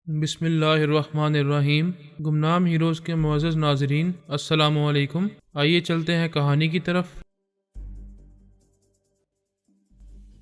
بسم اللہ الرحمن الرحیم۔ گمنام ہیروز کے معزز ناظرین، السلام علیکم۔ آئیے چلتے ہیں کہانی کی طرف۔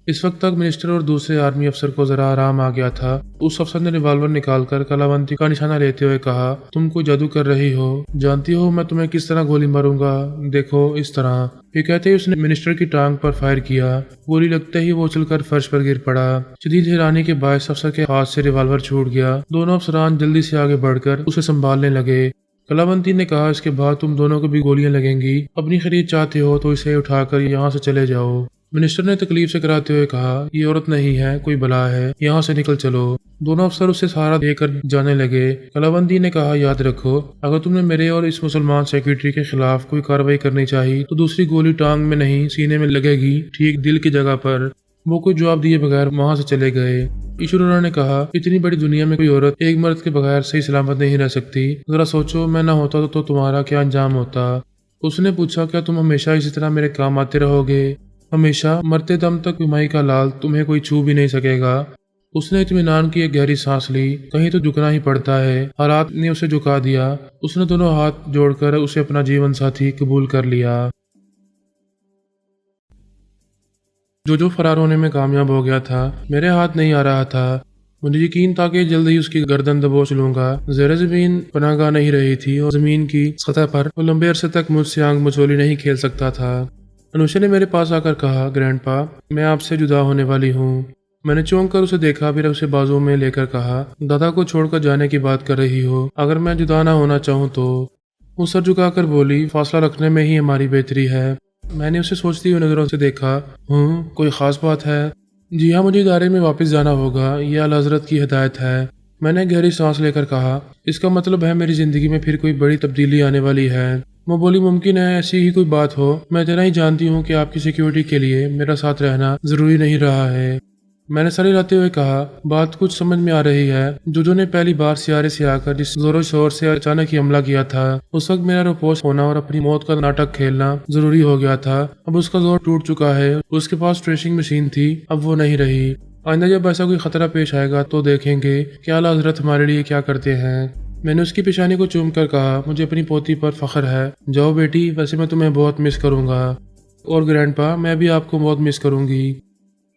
اس وقت تک منسٹر اور دوسرے آرمی افسر کو ذرا آرام آ گیا تھا۔ اس افسر نے ریوالور نکال کر کلاونتی کا نشانہ لیتے ہوئے کہا، تم کوئی جادو کر رہی ہو؟ جانتی ہو میں تمہیں کس طرح گولی ماروں گا؟ دیکھو اس طرح۔ یہ کہتے ہی اس نے منسٹر کی ٹانگ پر فائر کیا۔ گولی لگتے ہی وہ اچھل کر فرش پر گر پڑا۔ شدید حیرانی کے باعث افسر کے ہاتھ سے ریوالور چھوٹ گیا۔ دونوں افسران جلدی سے آگے بڑھ کر اسے سنبھالنے لگے۔ کلاونتی نے کہا، اس کے بعد تم دونوں کو بھی گولیاں لگیں گی۔ اپنی خرید چاہتے ہو تو اسے اٹھا کر یہاں سے چلے جاؤ۔ منسٹر نے تکلیف سے کراتے ہوئے کہا، یہ عورت نہیں ہے، کوئی بلا ہے، یہاں سے نکل چلو۔ دونوں افسر اسے سہارا دے کر جانے لگے۔ کلاونتی نے کہا، یاد رکھو، اگر تم نے میرے اور اس مسلمان سیکرٹری کے خلاف کوئی کارروائی کرنی چاہی تو دوسری گولی ٹانگ میں نہیں سینے میں لگے گی، ٹھیک دل کی جگہ پر۔ وہ کوئی جواب دیے بغیر وہاں سے چلے گئے۔ ایشورا نے کہا، اتنی بڑی دنیا میں کوئی عورت ایک مرد کے بغیر صحیح سلامت نہیں رہ سکتی۔ ذرا سوچو، میں نہ ہوتا تو تمہارا کیا انجام ہوتا؟ اس نے پوچھا، کیا تم ہمیشہ اسی طرح میرے کام آتے رہو گے؟ ہمیشہ؟ مرتے دم تک مائی کا لال تمہیں کوئی چھو بھی نہیں سکے گا۔ اس نے اطمینان کی ایک گہری سانس لی۔ کہیں تو جھکنا ہی پڑتا ہے۔ حالات نے اسے جھکا دیا۔ اس نے دونوں ہاتھ جوڑ کر اسے اپنا جیون ساتھی قبول کر لیا۔ جو فرار ہونے میں کامیاب ہو گیا تھا، میرے ہاتھ نہیں آ رہا تھا۔ مجھے یقین تھا کہ جلد ہی اس کی گردن دبوچ لوں گا۔ زیر زمین پناہ گاہ نہیں رہی تھی اور زمین کی سطح پر وہ لمبے عرصے تک مجھ سے آنکھ مچولی نہیں کھیل سکتا تھا۔ انوشا نے میرے پاس آ کر کہا، گرینڈ پا، میں آپ سے جدا ہونے والی ہوں۔ میں نے چونک کر اسے دیکھا، پھر اسے بازو میں لے کر کہا، دادا کو چھوڑ کر جانے کی بات کر رہی ہو؟ اگر میں جدا نہ ہونا چاہوں تو؟ وہ سر جھکا کر بولی، فاصلہ رکھنے میں ہی ہماری بہتری ہے۔ میں نے اسے سوچتی ہوئی نظروں سے دیکھا۔ کوئی خاص بات ہے؟ جی ہاں، مجھے ادارے میں واپس جانا ہوگا، یہ اعلیٰ حضرت کی ہدایت ہے۔ میں نے گہری سانس لے کر کہا، اس کا مطلب ہے میری زندگی میں پھر کوئی بڑی تبدیلی آنے والی ہے؟ وہ بولی، ممکن ہے ایسی ہی کوئی بات ہو۔ میں اتنا ہی جانتی ہوں کہ آپ کی سیکیورٹی کے لیے میرا ساتھ رہنا ضروری نہیں رہا ہے۔ میں نے سر ہلاتے ہوئے کہا، بات کچھ سمجھ میں آ رہی ہے۔ جو نے پہلی بار سیارے سے آ کر جس زور و شور سے اچانک ہی حملہ کیا تھا، اس وقت میرا روپوش ہونا اور اپنی موت کا ناٹک کھیلنا ضروری ہو گیا تھا۔ اب اس کا زور ٹوٹ چکا ہے۔ اس کے پاس ٹریسنگ مشین تھی، اب وہ نہیں رہی۔ آئندہ جب ایسا کوئی خطرہ پیش آئے گا تو دیکھیں گے کہ اعلیٰ حضرت ہمارے لیے کیا کرتے ہیں۔ میں نے اس کی پیشانی کو چوم کر کہا، مجھے اپنی پوتی پر فخر ہے۔ جاؤ بیٹی، ویسے میں تمہیں بہت مس کروں گا۔ اور گرینڈ پا، میں بھی آپ کو بہت مس کروں گی۔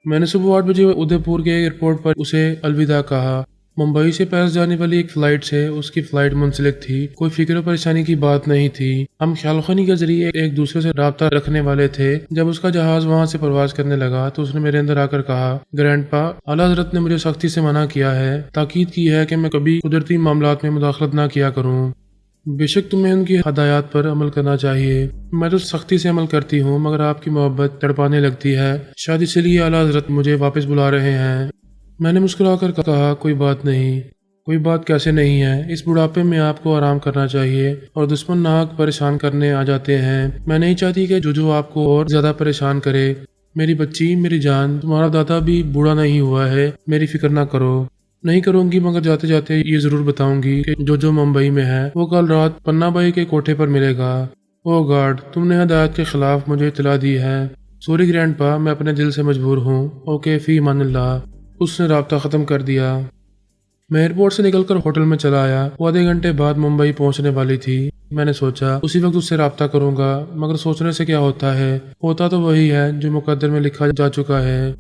میں نے صبح 8 بجے ادے پور کے ایئرپورٹ پر اسے الوداع کہا۔ ممبئی سے پیرس جانے والی ایک فلائٹ سے اس کی فلائٹ منسلک تھی۔ کوئی فکر و پریشانی کی بات نہیں تھی۔ ہم خیال خانی کے ذریعے ایک دوسرے سے رابطہ رکھنے والے تھے۔ جب اس کا جہاز وہاں سے پرواز کرنے لگا تو اس نے میرے اندر آ کر کہا، گرینڈ پا، اعلیٰ حضرت نے مجھے سختی سے منع کیا ہے، تاکید کی ہے کہ میں کبھی قدرتی معاملات میں مداخلت نہ کیا کروں۔ بے شک تمہیں ان کی ہدایات پر عمل کرنا چاہیے۔ میں تو سختی سے عمل کرتی ہوں، مگر آپ کی محبت تڑپانے لگتی ہے۔ شاید اسی لیے اعلیٰ حضرت مجھے واپس بلا رہے ہیں۔ میں نے مسکرا کر کہا، کوئی بات نہیں۔ کوئی بات کیسے نہیں ہے؟ اس بڑھاپے میں آپ کو آرام کرنا چاہیے اور دشمن ناحق پریشان کرنے آ جاتے ہیں۔ میں نہیں چاہتی کہ جو آپ کو اور زیادہ پریشان کرے۔ میری بچی، میری جان، تمہارا دادا بھی بوڑھا نہیں ہوا ہے، میری فکر نہ کرو۔ نہیں کروں گی، مگر جاتے جاتے یہ ضرور بتاؤں گی کہ جو ممبئی میں ہے وہ کل رات پننا بائی کے کوٹھے پر ملے گا۔ او گاڈ، تم نے ہدایت کے خلاف مجھے اطلاع دی ہے۔ سوری گرینڈ پا، میں اپنے دل سے مجبور ہوں۔ اوکے، فی امان اللہ۔ اس نے رابطہ ختم کر دیا۔ میں ایئرپورٹ سے نکل کر ہوٹل میں چلا آیا۔ وہ آدھے گھنٹے بعد ممبئی پہنچنے والی تھی۔ میں نے سوچا اسی وقت اس سے رابطہ کروں گا، مگر سوچنے سے کیا ہوتا ہے؟ ہوتا تو وہی ہے جو مقدر میں لکھا جا چکا ہے۔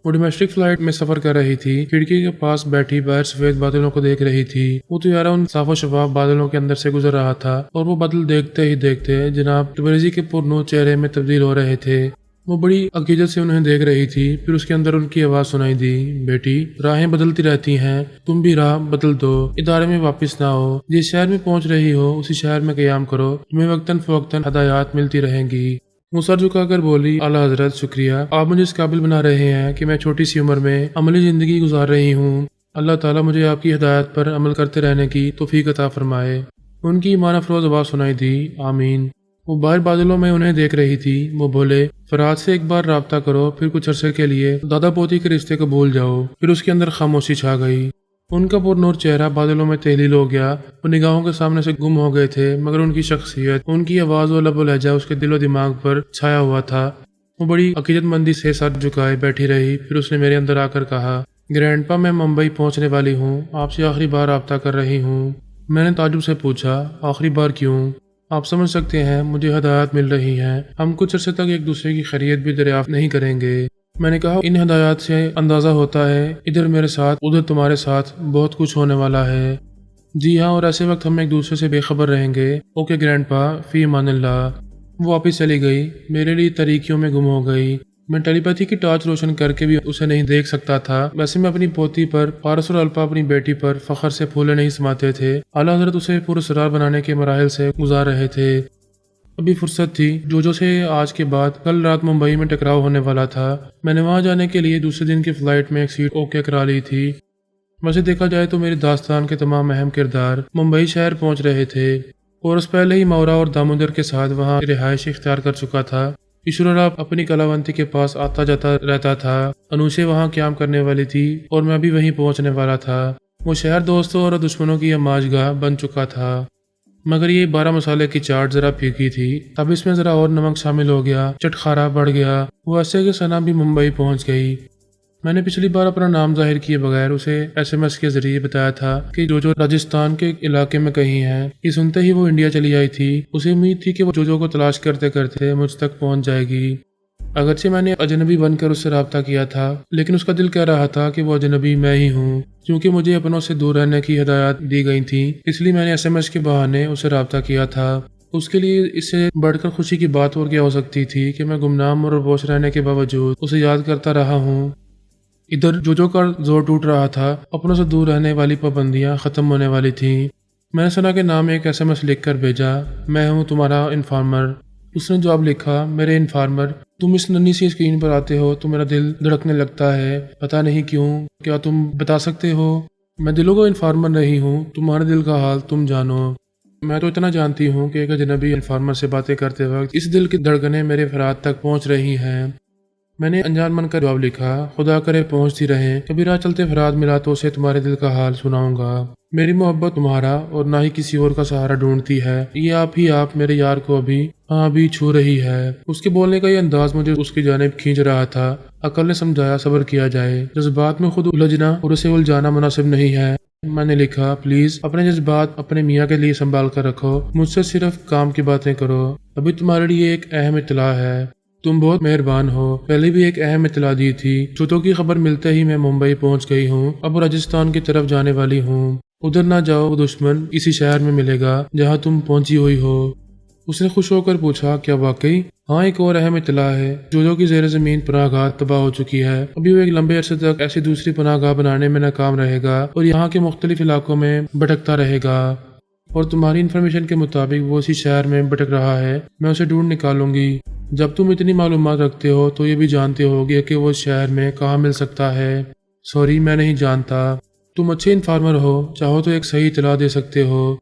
وہ ڈومیسٹک فلائٹ میں سفر کر رہی تھی۔ کھڑکی کے پاس بیٹھی باہر سفید بادلوں کو دیکھ رہی تھی۔ وہ طیارہ ان صاف و شفاف بادلوں کے اندر سے گزر رہا تھا اور وہ بادل دیکھتے ہی دیکھتے جناب تبریزی کے پرنور چہرے میں تبدیل ہو رہے تھے۔ وہ بڑی عقیدت سے انہیں دیکھ رہی تھی۔ پھر اس کے اندر ان کی آواز سنائی دی، بیٹی، راہیں بدلتی رہتی ہیں، تم بھی راہ بدل دو، ادارے میں واپس نہ ہو۔ جس شہر میں پہنچ رہی ہو اسی شہر میں قیام کرو، تمہیں وقتاً فوقتاً ہدایات ملتی رہیں گی۔ وہ سر جھکا کر بولی، اعلیٰ حضرت شکریہ، آپ مجھے اس قابل بنا رہے ہیں کہ میں چھوٹی سی عمر میں عملی زندگی گزار رہی ہوں۔ اللہ تعالیٰ مجھے آپ کی ہدایت پر عمل کرتے رہنے کی توفیق عطا فرمائے۔ ان کی ایمان افروز آواز سنائی دی، آمین۔ وہ باہر بادلوں میں انہیں دیکھ رہی تھی۔ وہ بولے، فرات سے ایک بار رابطہ کرو، پھر کچھ عرصے کے لیے دادا پوتی کے رشتے کو بھول جاؤ۔ پھر اس کے اندر خاموشی چھا گئی۔ ان کا پرنور چہرہ بادلوں میں تحلیل ہو گیا۔ وہ نگاہوں کے سامنے سے گم ہو گئے تھے، مگر ان کی شخصیت، ان کی آواز و لب و لہجہ اس کے دل و دماغ پر چھایا ہوا تھا۔ وہ بڑی عقیدت مندی سے سر جھکائے بیٹھی رہی۔ پھر اس نے میرے اندر آ کر کہا، گرینڈ پا، میں ممبئی پہنچنے والی ہوں، آپ سے آخری بار رابطہ کر رہی ہوں۔ میں نے تعجب سے پوچھا، آخری بار کیوں؟ آپ سمجھ سکتے ہیں، مجھے ہدایات مل رہی ہیں، ہم کچھ عرصے تک ایک دوسرے کی خیریت بھی دریافت نہیں کریں گے۔ میں نے کہا، ان ہدایات سے اندازہ ہوتا ہے ادھر میرے ساتھ ادھر تمہارے ساتھ بہت کچھ ہونے والا ہے۔ جی ہاں، اور ایسے وقت ہم ایک دوسرے سے بے خبر رہیں گے۔ اوکے گرینڈ پا، فی امان اللہ۔ وہ واپس چلی گئی، میرے لیے تاریکیوں میں گم ہو گئی۔ میں ٹیلی پیتھی کی ٹارچ روشن کر کے بھی اسے نہیں دیکھ سکتا تھا۔ ویسے میں اپنی پوتی پر، پارس اور الپا اپنی بیٹی پر فخر سے پھولے نہیں سماتے تھے۔ اعلیٰ حضرت اسے پراسرار بنانے کے مراحل سے گزار رہے تھے۔ ابھی فرصت تھی، جوجو سے آج کے بعد کل رات ممبئی میں ٹکراؤ ہونے والا تھا۔ میں نے وہاں جانے کے لیے دوسرے دن کی فلائٹ میں ایک سیٹ اوکے کرا لی تھی۔ ویسے دیکھا جائے تو میری داستان کے تمام اہم کردار ممبئی شہر پہنچ رہے تھے، اور اس پہلے ہی مورا اور دامودر کے ساتھ وہاں رہائش اختیار کر چکا تھا۔ ایشورا اپنی کلاونتی کے پاس آتا جاتا رہتا تھا، انوشے وہاں قیام کرنے والی تھی، اور میں بھی وہیں پہنچنے والا تھا۔ وہ شہر دوستوں اور دشمنوں کی آماج گاہ بن چکا تھا، مگر یہ 12 مسالے کی چاٹ ذرا پھیکی تھی۔ اب اس میں ذرا اور نمک شامل ہو گیا، چٹخارا بڑھ گیا۔ وہ ایسے کہ ثنا بھی ممبئی پہنچ گئی۔ میں نے پچھلی بار اپنا نام ظاہر کیے بغیر اسے SMS کے ذریعے بتایا تھا کہ جوجو راجستھان کے علاقے میں کہیں ہے۔ یہ سنتے ہی وہ انڈیا چلی آئی تھی۔ اسے امید تھی کہ وہ جوجو کو تلاش کرتے کرتے مجھ تک پہنچ جائے گی۔ اگرچہ میں نے اجنبی بن کر اس سے رابطہ کیا تھا، لیکن اس کا دل کہہ رہا تھا کہ وہ اجنبی میں ہی ہوں۔ کیونکہ مجھے اپنوں سے دور رہنے کی ہدایات دی گئی تھیں، اس لیے میں نے SMS کے بہانے اسے رابطہ کیا تھا۔ اس کے لیے اس سے بڑھ کر خوشی کی بات اور کیا ہو سکتی تھی کہ میں گمنام اور بوش رہنے کے باوجود اسے یاد کرتا رہا ہوں۔ ادھر جوجو کا زور ٹوٹ رہا تھا، اپنوں سے دور رہنے والی پابندیاں ختم ہونے والی تھیں۔ میں نے ثنا کے نام ایک SMS لکھ کر بھیجا، میں ہوں تمہارا انفارمر۔ اس نے جواب لکھا، میرے انفارمر، تم اس ننھی سی اسکرین پر آتے ہو تو میرا دل دھڑکنے لگتا ہے، پتہ نہیں کیوں، کیا تم بتا سکتے ہو؟ میں دلوں کو انفارمر نہیں ہوں، تمہارے دل کا حال تم جانو۔ میں تو اتنا جانتی ہوں کہ ایک اجنبی انفارمر سے باتیں کرتے وقت اس دل کی دھڑکنیں میرے افراد تک پہنچ رہی ہیں۔ میں نے انجان من کا جواب لکھا، خدا کرے پہنچتی رہیں، کبھی راہ چلتے افراد ملا تو اسے تمہارے دل کا حال سناؤں گا۔ میری محبت تمہارا اور نہ ہی کسی اور کا سہارا ڈھونڈتی ہے، یہ آپ میرے یار کو ابھی چھو رہی ہے۔ اس کے بولنے کا یہ انداز مجھے اس کی جانب کھینچ رہا تھا۔ عقل نے سمجھایا صبر کیا جائے، جذبات میں خود الجھنا اور اسے الجھانا مناسب نہیں ہے۔ میں نے لکھا، پلیز اپنے جذبات اپنے میاں کے لیے سنبھال کر رکھو، مجھ سے صرف کام کی باتیں کرو۔ ابھی تمہارے لیے ایک اہم اطلاع ہے، تم بہت مہربان ہو۔ پہلے بھی ایک اہم اطلاع دی تھی، جوجو کی خبر ملتے ہی میں ممبئی پہنچ گئی ہوں، اب راجستھان کی طرف جانے والی ہوں۔ ادھر نہ جاؤ، وہ دشمن اسی شہر میں ملے گا جہاں تم پہنچی ہوئی ہو۔ اس نے خوش ہو کر پوچھا، کیا واقعی؟ ہاں، ایک اور اہم اطلاع ہے، جوجو کی زیر زمین پناہ گاہ تباہ ہو چکی ہے۔ ابھی وہ ایک لمبے عرصے تک ایسی دوسری پناہ گاہ بنانے میں ناکام رہے گا اور یہاں کے مختلف علاقوں میں بھٹکتا رہے گا، اور تمہاری انفارمیشن کے مطابق وہ اسی شہر میں بھٹک رہا ہے۔ میں اسے ڈھونڈ نکالوں گی۔ جب تم اتنی معلومات رکھتے ہو تو یہ بھی جانتے ہوگے کہ وہ اس شہر میں کہاں مل سکتا ہے۔ سوری، میں نہیں جانتا۔ تم اچھے انفارمر ہو، چاہو تو ایک صحیح اطلاع دے سکتے ہو۔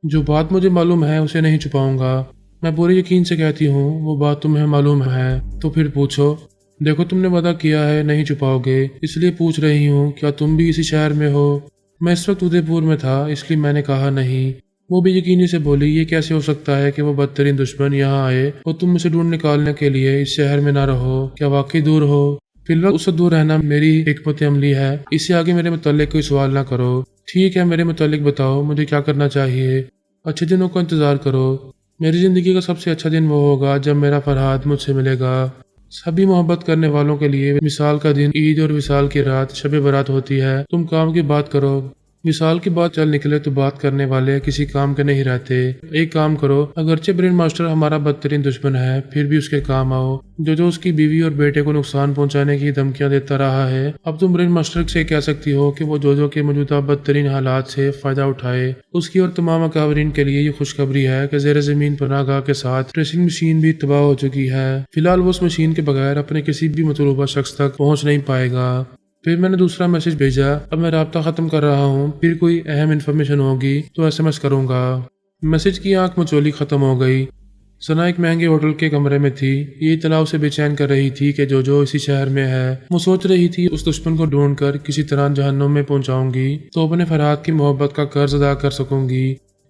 جو بات مجھے معلوم ہے اسے نہیں چھپاؤں گا، میں پورے یقین سے کہتی ہوں وہ بات تمہیں معلوم ہے تو پھر پوچھو۔ دیکھو، تم نے وعدہ کیا ہے نہیں چھپاؤ گے، اس لیے پوچھ رہی ہوں، کیا تم بھی اسی شہر میں ہو؟ میں اس وقت ادے پور میں تھا، اس لیے میں نے کہا نہیں۔ وہ بھی یقینی سے بولی، یہ کیسے ہو سکتا ہے کہ وہ بدترین دشمن یہاں آئے اور تم اسے ڈھونڈ نکالنے کے لیے اس شہر میں نہ رہو؟ کیا واقعی دور ہو؟ فی الوقت اس سے دور رہنا میری حکمت عملی ہے، اس سے آگے میرے متعلق کوئی سوال نہ کرو۔ ٹھیک ہے، میرے متعلق بتاؤ، مجھے کیا کرنا چاہیے؟ اچھے دنوں کا انتظار کرو۔ میری زندگی کا سب سے اچھا دن وہ ہوگا جب میرا فرہاد مجھ سے ملے گا۔ سبھی محبت کرنے والوں کے لیے وصال کا دن عید اور وصال کی رات شب برات ہوتی ہے۔ تم کام کی بات کرو، وصال کی بات چل نکلے تو بات کرنے والے کسی کام کے نہیں رہتے۔ ایک کام کرو، اگرچہ برین ماسٹر ہمارا بدترین دشمن ہے، پھر بھی اس کے کام آؤ۔ جو اس کی بیوی اور بیٹے کو نقصان پہنچانے کی دھمکیاں دیتا رہا ہے، اب تم برین ماسٹر سے کہہ سکتی ہو کہ وہ جو کے موجودہ بدترین حالات سے فائدہ اٹھائے۔ اس کی اور تمام اکابرین کے لیے یہ خوشخبری ہے کہ زیر زمین پناہ گاہ کے ساتھ ٹریسنگ مشین بھی تباہ ہو چکی ہے۔ فی الحال وہ اس مشین کے بغیر اپنے کسی بھی مطلوبہ شخص تک پہنچ نہیں پائے گا۔ پھر میں نے دوسرا میسج بھیجا، اب میں رابطہ ختم کر رہا ہوں، پھر کوئی اہم انفارمیشن ہوگی تو SMS کروں گا۔ میسج کی آنکھ مچولی ختم ہو گئی۔ ثنا ایک مہنگے ہوٹل کے کمرے میں تھی، یہ اطلاع اسے بے چین کر رہی تھی کہ جو اسی شہر میں ہے۔ وہ سوچ رہی تھی اس دشمن کو ڈھونڈ کر کسی طرح جہنم میں پہنچاؤں گی تو اپنے فرہاد کی محبت کا قرض ادا کر سکوں گی۔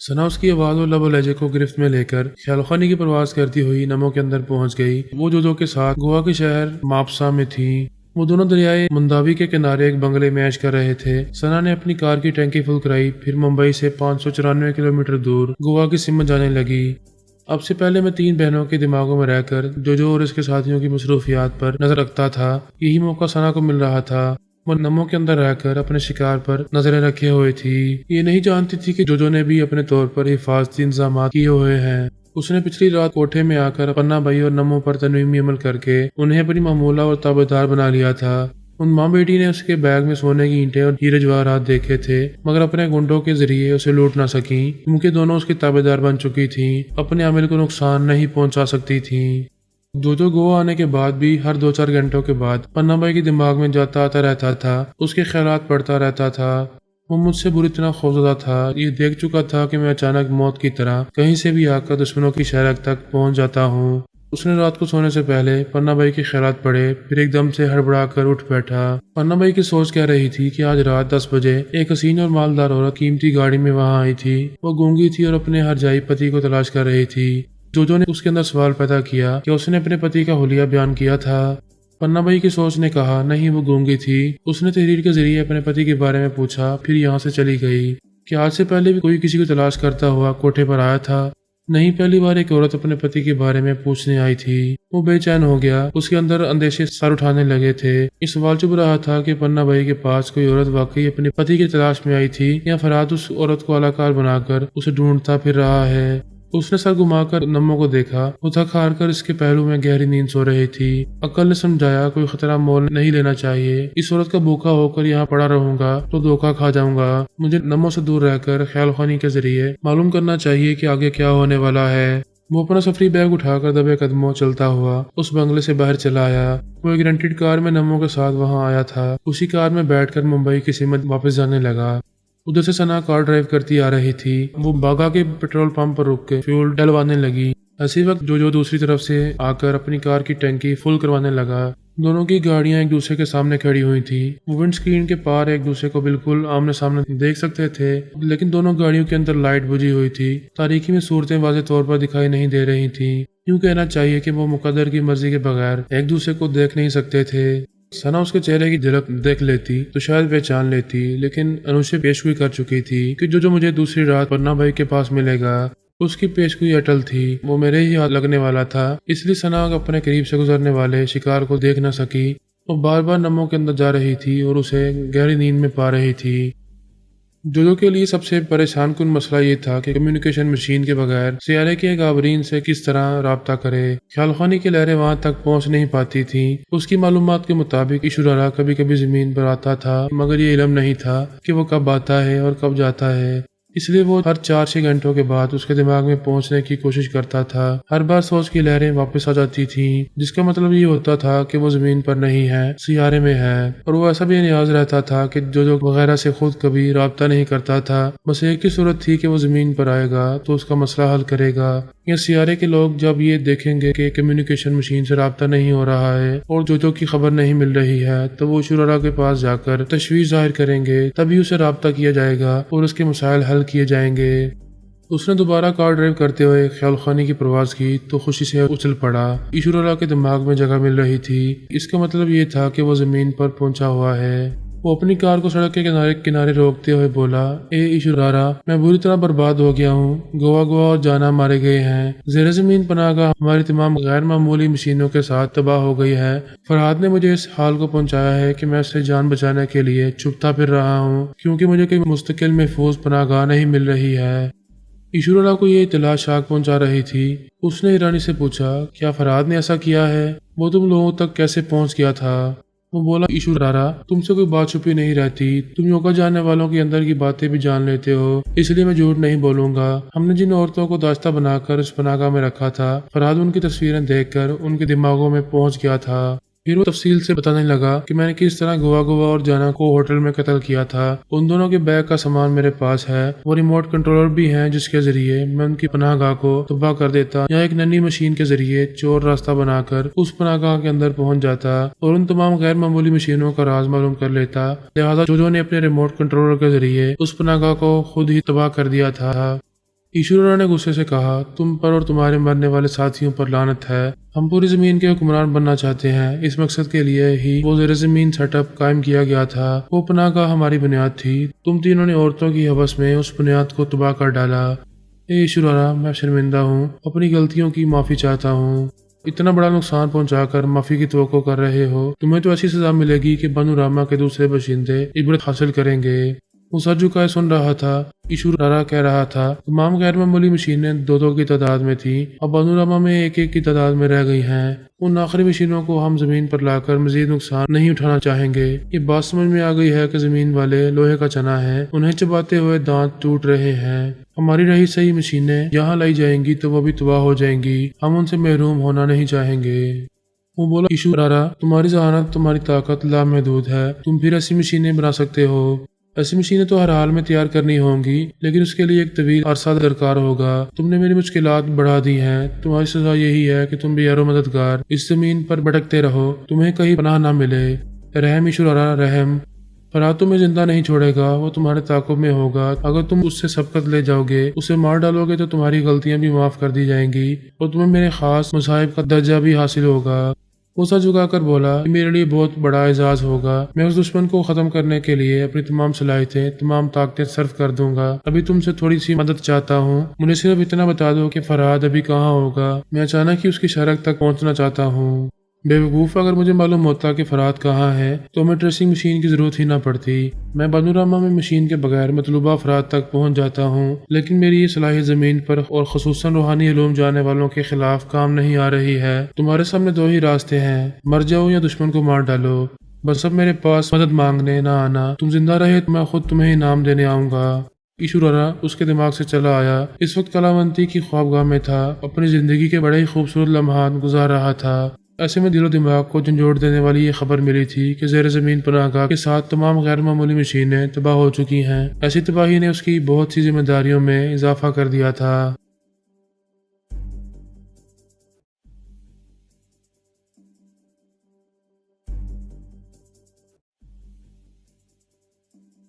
سنا اس کی آواز اور لب و لہجے کو گرفت میں لے کر خیال خانی کی پرواز کرتی ہوئی نمو کے اندر پہنچ گئی۔ وہ جوجو کے ساتھ گوا کے شہر ماپسا میں تھی۔ وہ دونوں دریائے منداوی کے کنارے ایک بنگلے میں عیش کر رہے تھے۔ سنا نے اپنی کار کی ٹینکی فل کرائی، پھر ممبئی سے 594 کلومیٹر دور گوا کی سمت جانے لگی۔ اب سے پہلے میں 3 بہنوں کے دماغوں میں رہ کر جوجو اور اس کے ساتھیوں کی مصروفیات پر نظر رکھتا تھا۔ یہی موقع سنا کو مل رہا تھا۔ وہ نمو کے اندر رہ کر اپنے شکار پر نظریں رکھے ہوئے تھی۔ یہ نہیں جانتی تھی کہ جوجو نے بھی اپنے طور پر حفاظتی انتظامات کیے ہوئے ہیں۔ اس نے پچھلی رات کوٹھے میں آ کر پنا بھائی اور نمو پر تنویمی عمل کر کے انہیں اپنی معمولہ اور تابعدار بنا لیا تھا۔ ان ماں بیٹی نے اس کے بیگ میں سونے کی اینٹیں اور ہیرے جواہرات دیکھے تھے، مگر اپنے گنڈوں کے ذریعے اسے لوٹ نہ سکیں، کیونکہ دونوں اس کی تابعدار بن چکی تھیں، اپنے عامل کو نقصان نہیں پہنچا سکتی تھیں۔ جوجو گوا آنے کے بعد بھی ہر 2-4 گھنٹوں کے بعد پنا بھائی کے دماغ میں جاتا آتا رہتا تھا، اس کے خیالات پڑتا رہتا تھا۔ وہ مجھ سے بری طرح خوفزدہ تھا، یہ دیکھ چکا تھا کہ میں اچانک موت کی طرح کہیں سے بھی آ کر دشمنوں کی شہرک تک پہنچ جاتا ہوں۔ اس نے رات کو سونے سے پہلے پنا بھائی کے خیالات پڑے، پھر ایک دم سے ہڑبڑا کر اٹھ بیٹھا۔ پنا بھائی کی سوچ کہہ رہی تھی کہ آج رات 10 بجے ایک حسین اور مالدار عورت قیمتی گاڑی میں وہاں آئی تھی۔ وہ گونگی تھی اور اپنے ہر جائی پتی کو تلاش کر رہی تھی۔ جوجو نے اس کے اندر سوال پیدا کیا کہ اس نے اپنے پتی کا حلیہ بیان کیا تھا۔ پنا بھائی کی سوچ نے کہا نہیں، وہ گونگی تھی۔ اس نے تحریر کے ذریعے اپنے پتی کے بارے میں پوچھا، پھر یہاں سے چلی گئی۔ کیا آج سے پہلے بھی کوئی کسی کو تلاش کرتا ہوا کوٹھے پر آیا تھا؟ نہیں، پہلی بار ایک عورت اپنے پتی کے بارے میں پوچھنے آئی تھی۔ وہ بے چین ہو گیا، اس کے اندر اندیشے سر اٹھانے لگے تھے۔ اس سوال چبھ رہا تھا کہ پنا بھائی کے پاس کوئی عورت واقعی اپنے پتی کی تلاش میں آئی تھی یا فراد اس عورت کو الاکار بنا کر اسے ڈھونڈتا پھر رہا ہے۔ اس نے سر گھما کر نمو کو دیکھا، وہ تھک ہار کر اس کے پہلو میں گہری نیند سو رہی تھی۔ عقل نے سمجھایا کوئی خطرہ مول نہیں لینا چاہیے، اس عورت کا بھوکا ہو کر یہاں پڑا رہوں گا تو دھوکا کھا جاؤں گا۔ مجھے نمو سے دور رہ کر خیال خوانی کے ذریعے معلوم کرنا چاہیے کہ آگے کیا ہونے والا ہے۔ وہ اپنا سفری بیگ اٹھا کر دبے قدموں چلتا ہوا اس بنگلے سے باہر چلا آیا۔ وہ ایک رینٹڈ کار میں نمو کے ساتھ وہاں آیا تھا۔ اسی کار میں بیٹھ کر ممبئی کی سمت واپس جانے لگا۔ ادھر سے سنا کار ڈرائیو کرتی آ رہی تھی۔ وہ باگا کے پیٹرول پمپ پر رک کے فیول ڈلوانے لگی۔ اسی وقت جوجو دوسری طرف سے آ کر اپنی کار کی ٹینکی فل کروانے لگا۔ دونوں کی گاڑیاں ایک دوسرے کے سامنے کھڑی ہوئی تھی۔ وہ ونڈ سکرین کے پار ایک دوسرے کو بالکل آمنے سامنے دیکھ سکتے تھے، لیکن دونوں گاڑیوں کے اندر لائٹ بجھی ہوئی تھی۔ تاریکی میں صورتیں واضح طور پر دکھائی نہیں دے رہی تھیں۔ یوں کہنا چاہیے کہ وہ مقدر کی مرضی کے بغیر ایک دوسرے کو دیکھ نہیں سکتے تھے۔ سنا اس کے چہرے کی جھلک دیکھ لیتی تو شاید پہچان لیتی، لیکن انوشے پیشگوئی کر چکی تھی کہ جو مجھے دوسری رات پنا بھائی کے پاس ملے گا۔ اس کی پیشگوئی اٹل تھی، وہ میرے ہی ہاتھ لگنے والا تھا، اس لیے سنا اپنے قریب سے گزرنے والے شکار کو دیکھ نہ سکی۔ وہ بار بار نمو کے اندر جا رہی تھی اور اسے گہری نیند میں پا رہی تھی۔ جوجو کے لیے سب سے پریشان کن مسئلہ یہ تھا کہ کمیونیکیشن مشین کے بغیر سیارے کے غابرین سے کس طرح رابطہ کرے۔ خیال خوانی کی لہریں وہاں تک پہنچ نہیں پاتی تھیں۔ اس کی معلومات کے مطابق ایشورارا کبھی کبھی زمین پر آتا تھا، مگر یہ علم نہیں تھا کہ وہ کب آتا ہے اور کب جاتا ہے، اس لیے وہ ہر 4-6 گھنٹوں کے بعد اس کے دماغ میں پہنچنے کی کوشش کرتا تھا۔ ہر بار سوچ کی لہریں واپس آ جاتی تھیں، جس کا مطلب یہ ہوتا تھا کہ وہ زمین پر نہیں ہے، سیارے میں ہے، اور وہ ایسا بھی نیاز رہتا تھا کہ جو وغیرہ سے خود کبھی رابطہ نہیں کرتا تھا۔ بس ایک ہی صورت تھی کہ وہ زمین پر آئے گا تو اس کا مسئلہ حل کرے گا، یا سیارے کے لوگ جب یہ دیکھیں گے کہ کمیونیکیشن مشین سے رابطہ نہیں ہو رہا ہے اور جو کی خبر نہیں مل رہی ہے تو وہ ایشورارا کے پاس جا کر تشویش ظاہر کریں گے، تبھی اسے رابطہ کیا جائے گا اور اس کے مسائل حل کیے جائیں گے۔ اس نے دوبارہ کار ڈرائیو کرتے ہوئے خیال خوانی کی پرواز کی تو خوشی سے اچھل پڑا۔ ایشورارا کے دماغ میں جگہ مل رہی تھی، اس کا مطلب یہ تھا کہ وہ زمین پر پہنچا ہوا ہے۔ وہ اپنی کار کو سڑک کے کنارے روکتے ہوئے بولا، اے ایشورارا، میں بری طرح برباد ہو گیا ہوں، گوا اور جانا مارے گئے ہیں، زیر زمین پناہ گاہ ہماری تمام غیر معمولی مشینوں کے ساتھ تباہ ہو گئی ہے۔ فرحاد نے مجھے اس حال کو پہنچایا ہے کہ میں اس سے جان بچانے کے لیے چھپتا پھر رہا ہوں، کیونکہ مجھے کوئی مستقل محفوظ پناہ گاہ نہیں مل رہی ہے۔ ایشورارا کو یہ اطلاع شاک پہنچا رہی تھی۔ اس نے ایرانی سے پوچھا، کیا فرحاد نے ایسا کیا ہے؟ وہ تم لوگوں تک کیسے پہنچ گیا تھا؟ وہ بولا، ایشورارا، تم سے کوئی بات چھپی نہیں رہتی، تم یوکا جانے والوں کے اندر کی باتیں بھی جان لیتے ہو، اس لیے میں جھوٹ نہیں بولوں گا۔ ہم نے جن عورتوں کو داستہ بنا کر اس پناہ گاہ میں رکھا تھا، فرحاد ان کی تصویریں دیکھ کر ان کے دماغوں میں پہنچ گیا تھا۔ پھر وہ تفصیل سے بتانے لگا کہ میں نے کس طرح گوا اور جانا کو ہوٹل میں قتل کیا تھا۔ ان دونوں کے بیگ کا سامان میرے پاس ہے، وہ ریموٹ کنٹرولر بھی ہیں جس کے ذریعے میں ان کی پناہ گاہ کو تباہ کر دیتا، یا ایک ننھی مشین کے ذریعے چور راستہ بنا کر اس پناہ گاہ کے اندر پہنچ جاتا اور ان تمام غیر معمولی مشینوں کا راز معلوم کر لیتا۔ لہٰذا جوجو نے اپنے ریموٹ کنٹرولر کے ذریعے اس پناہ گاہ کو خود ہی تباہ کر دیا تھا۔ ایشورا نے غصے سے کہا، تم پر اور تمہارے مرنے والے ساتھیوں پر لعنت ہے۔ ہم پوری زمین کے حکمران بننا چاہتے ہیں۔ اس مقصد کے لیے ہی وہ زیر زمین سیٹ اپ قائم کیا گیا تھا۔ وہ پناہ گاہ ہماری بنیاد تھی۔ تم تینوں نے عورتوں کی ہوس میں اس بنیاد کو تباہ کر ڈالا۔ اے ایشورا، میں شرمندہ ہوں، اپنی غلطیوں کی معافی چاہتا ہوں۔ اتنا بڑا نقصان پہنچا کر معافی کی توقع کر رہے ہو؟ تمہیں تو ایسی سزا ملے گی کہ بنو راما کے دوسرے باشندے عبرت حاصل کریں گے۔ وہ سر جھکائے سن رہا تھا۔ ایشورا کہہ رہا تھا، تمام غیر معمولی مشینیں دو کی تعداد میں تھیں، اب بنو راما میں ایک کی تعداد میں رہ گئی ہیں۔ ان آخری مشینوں کو ہم زمین پر لا کر مزید نقصان نہیں اٹھانا چاہیں گے۔ یہ بات سمجھ میں آ گئی ہے کہ زمین والے لوہے کا چنا ہے، انہیں چباتے ہوئے دانت ٹوٹ رہے ہیں۔ ہماری رہی صحیح مشینیں یہاں لائی جائیں گی تو وہ بھی تباہ ہو جائیں گی۔ ہم ان سے محروم ہونا نہیں چاہیں گے۔ وہ بولا، ایشورا، تمہاری ذہانت، تمہاری طاقت لامحدود ہے۔ تم پھر ایسی مشینیں بنا سکتے ہو؟ ایسی مشینیں تو ہر حال میں تیار کرنی ہوں گی، لیکن اس کے لیے ایک طویل عرصہ درکار ہوگا۔ تم نے میری مشکلات بڑھا دی ہیں۔ تمہاری سزا یہی ہے کہ تم بے یار و مددگار اس زمین پر بھٹکتے رہو، تمہیں کہیں پناہ نہ ملے۔ رحم ایشورا، رحم۔ فرات تمہیں زندہ نہیں چھوڑے گا، وہ تمہارے تعاقب میں ہوگا۔ اگر تم اس سے سبقت لے جاؤ گے، اسے مار ڈالو گے، تو تمہاری غلطیاں بھی معاف کر دی جائیں گی اور تمہیں میرے خاص مصائب کا درجہ بھی حاصل ہوگا۔ وہ سر جھکا کر بولا، یہ میرے لیے بہت بڑا اعزاز ہوگا۔ میں اس دشمن کو ختم کرنے کے لیے اپنی تمام صلاحیتیں، تمام طاقتیں صرف کر دوں گا۔ ابھی تم سے تھوڑی سی مدد چاہتا ہوں۔ مجھے صرف اتنا بتا دو کہ فرات ابھی کہاں ہوگا۔ میں اچانک ہی اس کی شرک تک پہنچنا چاہتا ہوں۔ بے وقوف، اگر مجھے معلوم ہوتا کہ فرات کہاں ہے تو ہمیں ٹریسنگ مشین کی ضرورت ہی نہ پڑتی۔ میں بنو راما میں مشین کے بغیر مطلوبہ افراد تک پہنچ جاتا ہوں، لیکن میری یہ صلاحیت زمین پر اور خصوصاً روحانی علوم جانے والوں کے خلاف کام نہیں آ رہی ہے۔ تمہارے سامنے دو ہی راستے ہیں، مر جاؤ یا دشمن کو مار ڈالو۔ بس اب میرے پاس مدد مانگنے نہ آنا۔ تم زندہ رہے تو میں خود تمہیں انعام دینے آؤں گا۔ ایشورا اس کے دماغ سے چلا آیا۔ اس وقت کلاونتی کی خوابگاہ میں تھا، اپنی زندگی کے بڑے ہی خوبصورت لمحات گزار رہا تھا۔ ایسے میں دل و دماغ کو جھنجھوڑ دینے والی یہ خبر ملی تھی کہ زیر زمین پناہ گاہ کے ساتھ تمام غیر معمولی مشینیں تباہ ہو چکی ہیں۔ ایسی تباہی نے اس کی بہت سی ذمہ داریوں میں اضافہ کر دیا تھا۔